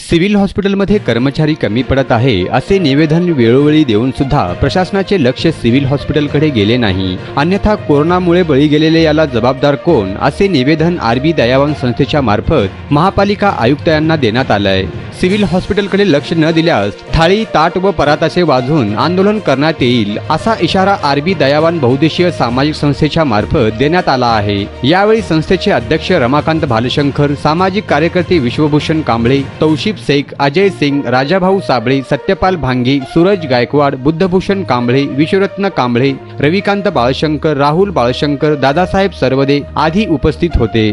Civil हॉस्पिटलमध्ये कर्मचारी कमी पडत आहे असे निवेदन वेळोवेळी देऊन सुद्धा प्रशासनाचे लक्ष सिव्हिल हॉस्पिटलकडे गेले नाही। अन्यथा कोरोनामुळे बळी गेलेले याला जबाबदार कोण असे निवेदन आरबी दयावान संस्थेच्या मार्फत महापालिका आयुक्त यांना देण्यात आलंय। सिव्हिल हॉस्पिटलकडे लक्ष न दिल्यास थाळी ताट व पराताचे वाजवून आंदोलन करण्यात येईल असा इशारा आरबी दयावान बहुउद्देशीय सामाजिक संस्थेच्या मार्फत देण्यात आला आहे। यावेळी संस्थेचे अध्यक्ष रमाकांत भालशंकर, सामाजिक कार्यकर्ते विश्वभूषण कांबळे, तौशिफ शेख, अजय सिंग, राजाभाऊ साबळे, सत्यपाल भांगे, सूरज गायकवाड, बुद्धभूषण कांबळे, विश्वरत्न कांबळे, रविकांत बाळशंकर, राहुल बाळशंकर, दादासाहेब सरवदे आदी उपस्थित होते।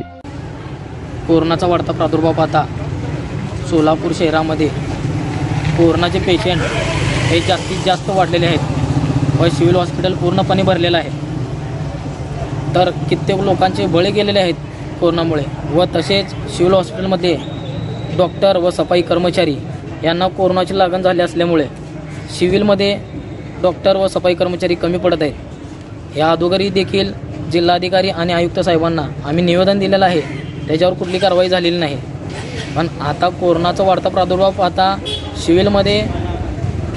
कोरोनाचा वाढता प्रादुर्भाव पाहता सोलापूर शहरामध्ये कोरोनाचे पेशंट हे जास्तीत जास्त वाढलेले आहेत व सिव्हिल हॉस्पिटल पूर्णपणे भरलेलं आहे। तर कित्येक लोकांचे बळी गेलेले आहेत कोरोनामुळे व तसेच सिव्हिल हॉस्पिटलमध्ये डॉक्टर व सफाई कर्मचारी यांना कोरोनाची लागण झाली असल्यामुळे सिव्हिलमध्ये डॉक्टर व सफाई कर्मचारी कमी पडत आहेत। या अगोदरही देखील जिल्हाधिकारी आणि आयुक्त साहेबांना आम्ही निवेदन दिलेलं आहे, त्याच्यावर कुठली कारवाई झालेली नाही। पण आता कोरोनाचा वाढता प्रादुर्भाव पाहता सिव्हिलमध्ये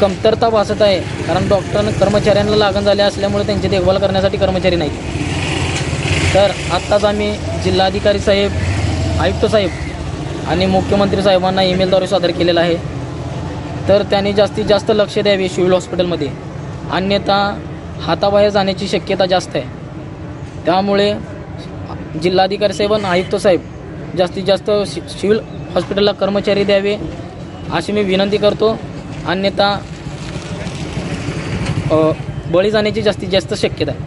कमतरता भासत आहे, कारण डॉक्टर कर्मचाऱ्यांना लागण झाले असल्यामुळे त्यांची देखभाल करण्यासाठी कर्मचारी नाहीत। तर आत्ताच आम्ही जिल्हाधिकारी साहेब, आयुक्त साहेब आणि मुख्यमंत्री साहेबांना ईमेलद्वारे सादर केलेला आहे। तर त्यांनी जास्तीत जास्त लक्ष द्यावे सिव्हिल हॉस्पिटलमध्ये, अन्यथा हाताबाहेर जाण्याची शक्यता जास्त आहे। त्यामुळे जिल्हाधिकारी साहेब आणि आयुक्त साहेब जास्तीत जास्त सिव्हिल हॉस्पिटलला कर्मचारी द्यावे अशी मी विनंती करतो, अन्यथा बळी जाण्याची जास्तीत जास्त शक्यता आहे।